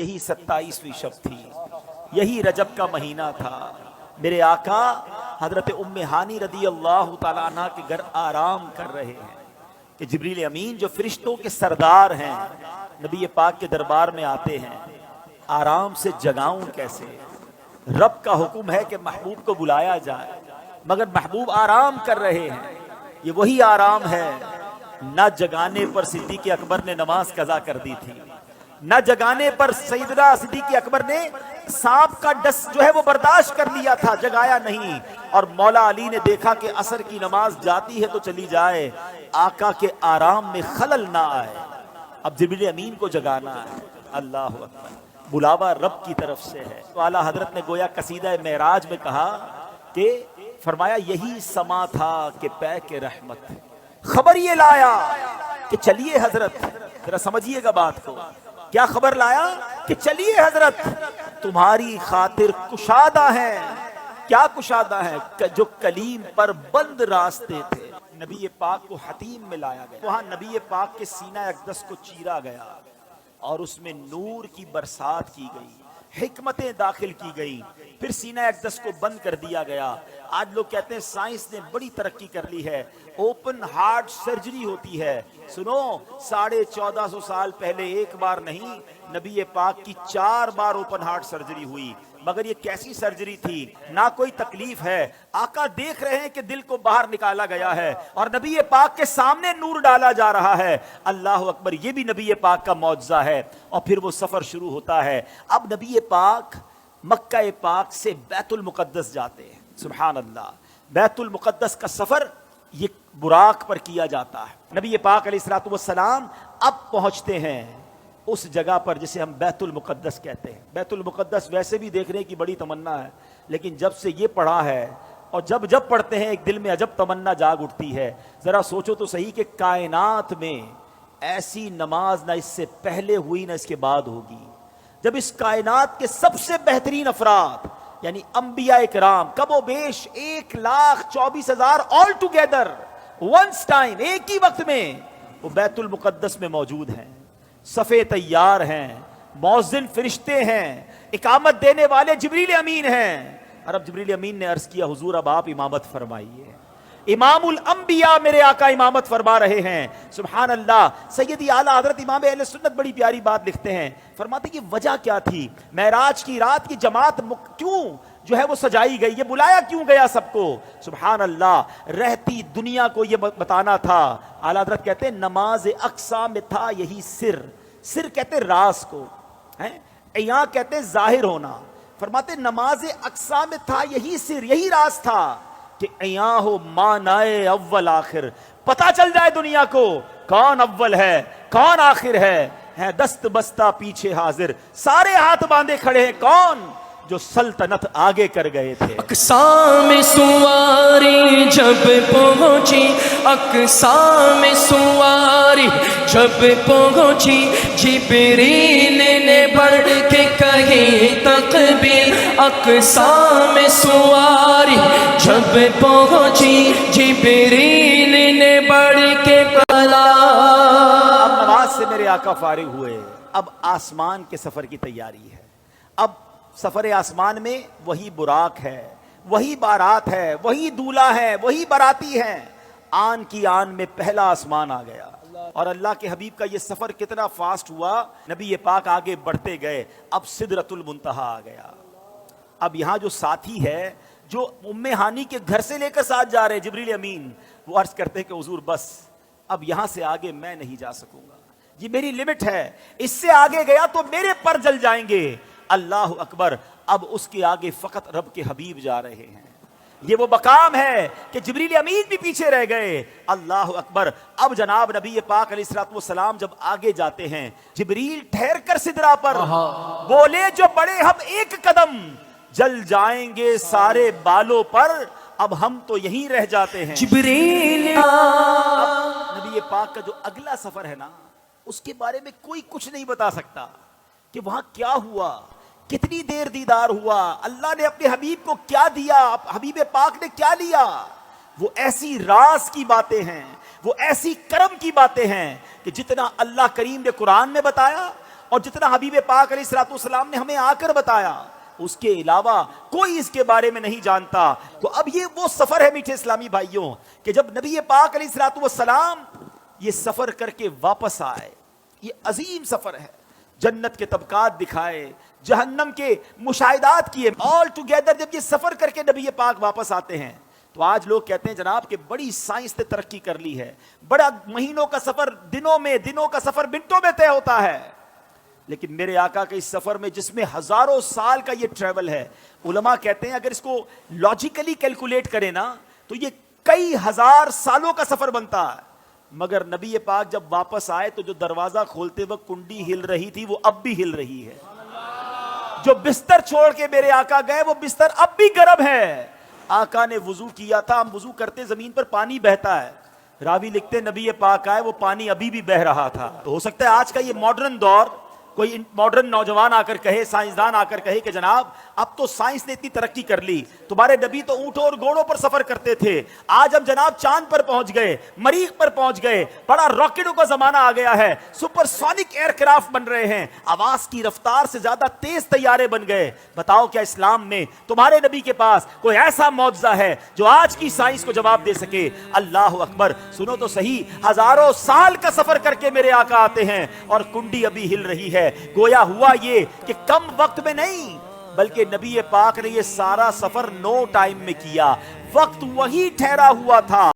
یہی 27ویں شب تھی، یہی رجب کا مہینہ تھا۔ میرے آقا حضرت ام ہانی رضی اللہ تعالیٰ عنہ کے گھر آرام کر رہے ہیں کہ جبریل امین جو فرشتوں کے سردار ہیں نبی پاک کے دربار میں آتے ہیں۔ آرام سے جگاؤں کیسے؟ رب کا حکم ہے کہ محبوب کو بلایا جائے، مگر محبوب آرام کر رہے ہیں۔ یہ وہی آرام ہے، نہ جگانے پر صدیق اکبر نے نماز قضا کر دی تھی، نہ جگانے پر سیدنا صدیق اکبر نے سانپ کا ڈس جو ہے وہ برداشت کر لیا تھا، جگایا نہیں۔ اور مولا علی نے دیکھا کہ عصر کی نماز جاتی ہے تو چلی جائے، آقا کے آرام میں خلل نہ آئے، اب جبریل امین کو جگانا ہے۔ اللہ اکبر، بلاوا رب کی طرف سے ہے۔ تو اعلیٰ حضرت نے گویا قصیدہ معراج میں کہا کہ فرمایا یہی سما تھا کہ پے کے رحمت، خبر یہ لایا کہ چلیے حضرت، ذرا سمجھیے گا بات کو، کیا خبر لایا کہ چلیے حضرت تمہاری خاطر کشادہ ہیں۔ کیا کشادہ ہیں؟ جو کلیم پر بند راستے تھے۔ نبی پاک کو حتیم میں لایا گیا، وہاں نبی پاک کے سینہ اقدس کو چیرا گیا اور اس میں نور کی برسات کی گئی، حکمتیں داخل کی گئی، پھر سینہ اقدس کو بند کر دیا گیا۔ آج لوگ کہتے ہیں سائنس نے بڑی ترقی کر لی ہے، اوپن ہارٹ سرجری ہوتی ہے۔ سنو، 1450 سال پہلے ایک بار نہیں، نبی پاک کی 4 بار اوپن ہارٹ سرجری ہوئی، مگر یہ کیسی سرجری تھی؟ نہ کوئی تکلیف ہے، آقا دیکھ رہے ہیں کہ دل کو باہر نکالا گیا ہے اور نبی پاک کے سامنے نور ڈالا جا رہا ہے۔ اللہ اکبر، یہ بھی نبی پاک کا معجزہ ہے۔ اور پھر وہ سفر شروع ہوتا ہے۔ اب نبی پاک مکہ پاک سے بیت المقدس جاتے ہیں۔ سبحان اللہ، بیت المقدس کا سفر یہ براق پر کیا جاتا ہے۔ نبی پاک علیہ الصلوۃ والسلام اب پہنچتے ہیں اس جگہ پر جسے ہم بیت المقدس کہتے ہیں۔ بیت المقدس ویسے بھی دیکھنے کی بڑی تمنا ہے، لیکن جب سے یہ پڑھا ہے اور جب پڑھتے ہیں ایک دل میں عجب تمنا جاگ اٹھتی ہے۔ ذرا سوچو تو صحیح کہ کائنات میں ایسی نماز نہ اس سے پہلے ہوئی نہ اس کے بعد ہوگی، جب اس کائنات کے سب سے بہترین افراد یعنی انبیاء کرام کم و بیش 1,24,000 آل ٹوگیدر ونس ٹائم، ایک ہی وقت میں وہ بیت المقدس میں موجود ہیں، صفے تیار ہیں، مؤذن فرشتے ہیں، اقامت دینے والے جبریل امین ہیں۔ اور اب جبریل امین نے عرض کیا حضور اب آپ امامت فرمائیے۔ امام الانبیاء میرے آقا امامت فرما رہے ہیں۔ سبحان اللہ، سیدی اعلیٰ حضرت امام اہل سنت بڑی پیاری بات لکھتے ہیں، فرماتے کہ وجہ کیا تھی؟ معراج کی رات کی جماعت کیوں جو ہے وہ سجائی گئی، یہ بلایا کیوں گیا سب کو؟ سبحان اللہ، رہتی دنیا کو یہ بتانا تھا۔ اعلیٰ حضرت کہتے ہیں نماز اقصا میں تھا یہی سر کہتے راز کو، عیاں کہتے ظاہر ہونا۔ فرماتے نماز اقصا میں تھا یہی سر، یہی راز تھا کہ عیاں ہو مانائے اول آخر، پتہ چل جائے دنیا کو کون اول ہے کون آخر ہے دست بستہ پیچھے حاضر، سارے ہاتھ باندھے کھڑے ہیں، کون؟ جو سلطنت آگے کر گئے تھے۔ اقصا میں سواری جب پہنچی، اقصا میں سواری جب پہنچی، جبریل نے بڑھ کے کہی تکبیر۔ اقصا میں سواری جب پہنچی، جبریل نے بڑھ کے کہا۔ اب نماز سے میرے آقا فارغ ہوئے، اب آسمان کے سفر کی تیاری ہے۔ اب سفر آسمان میں وہی براق ہے، وہی بارات ہے، وہی دولہا ہے، وہی باراتی ہیں۔ آن کی آن میں پہلا آسمان آ گیا اور اللہ کے حبیب کا یہ سفر کتنا فاسٹ ہوا، نبی پاک آگے بڑھتے گئے، اب سدرۃ المنتہا آ گیا۔ اب یہاں جو ساتھی ہے جو ام ہانی کے گھر سے لے کر ساتھ جا رہے جبریل امین، وہ عرض کرتے ہیں کہ حضور بس اب یہاں سے آگے میں نہیں جا سکوں گا، یہ میری لمٹ ہے، اس سے آگے گیا تو میرے پر جل جائیں گے۔ اللہ اکبر، اب اس کے آگے فقط رب کے حبیب جا رہے ہیں۔ یہ وہ مقام ہے کہ جبریل امین بھی پیچھے رہ گئے۔ اللہ اکبر، اب جناب نبی پاک علیہ الصلوۃ والسلام جب آگے جاتے ہیں، جبریل ٹھہر کر سدرا پر بولے جو بڑے ہم ایک قدم، جل جائیں گے سارے بالوں پر، اب ہم تو یہیں رہ جاتے ہیں۔ جبریل نبی پاک کا جو اگلا سفر ہے نا، اس کے بارے میں کوئی کچھ نہیں بتا سکتا کہ وہاں کیا ہوا، کتنی دیر دیدار ہوا، اللہ نے اپنے حبیب کو کیا دیا، حبیب پاک نے کیا لیا۔ وہ ایسی راز کی باتیں ہیں، وہ ایسی کرم کی باتیں ہیں کہ جتنا اللہ کریم نے قرآن میں بتایا، اور جتنا حبیب پاک علیہ الصلوۃ والسلام نے ہمیں آ کر بتایا اس کے علاوہ کوئی اس کے بارے میں نہیں جانتا۔ تو اب یہ وہ سفر ہے میٹھے اسلامی بھائیوں کہ جب نبی پاک علیہ الصلوۃ والسلام یہ سفر کر کے واپس آئے، یہ عظیم سفر ہے، جنت کے طبقات دکھائے، جہنم کے مشاہدات کیے، آل ٹوگیدر جب یہ سفر کر کے نبی پاک واپس آتے ہیں تو آج لوگ کہتے ہیں جناب کہ بڑی سائنس نے ترقی کر لی ہے، بڑا مہینوں کا سفر دنوں کا سفر منٹوں میں طے ہوتا ہے۔ لیکن میرے آقا کے اس سفر میں جس میں ہزاروں سال کا یہ ٹریول ہے، علماء کہتے ہیں اگر اس کو لاجیکلی کیلکولیٹ کریں نا تو یہ کئی ہزار سالوں کا سفر بنتا ہے، مگر نبی پاک جب واپس آئے تو جو دروازہ کھولتے وقت کنڈی ہل رہی تھی وہ اب بھی ہل رہی ہے، جو بستر چھوڑ کے میرے آقا گئے وہ بستر اب بھی گرم ہے۔ آقا نے وضو کیا تھا، ہم وضو کرتے زمین پر پانی بہتا ہے، راوی لکھتے نبی پاک آئے وہ پانی ابھی بھی بہ رہا تھا۔ تو ہو سکتا ہے آج کا یہ ماڈرن دور کوئی ماڈرن نوجوان آ کر کہے، سائنسدان آ کر کہے کہ جناب اب تو سائنس نے اتنی ترقی کر لی، تمہارے نبی تو اونٹوں اور گھوڑوں پر سفر کرتے تھے، آج ہم جناب چاند پر پہنچ گئے، مریخ پر پہنچ گئے، بڑا راکٹوں کا زمانہ آ گیا ہے، سپر سونک ایئر کرافٹ بن رہے ہیں، آواز کی رفتار سے زیادہ تیز طیارے بن گئے۔ بتاؤ کیا اسلام میں تمہارے نبی کے پاس کوئی ایسا معجزہ ہے جو آج کی سائنس کو جواب دے سکے؟ اللہ اکبر! سنو تو صحیح، ہزاروں سال کا سفر کر کے میرے آقا آتے ہیں اور کنڈی ابھی ہل رہی ہے۔ گویا ہوا یہ کہ کم وقت میں نہیں بلکہ نبی پاک نے یہ سارا سفر نو ٹائم میں کیا، وقت وہی ٹھہرا ہوا تھا۔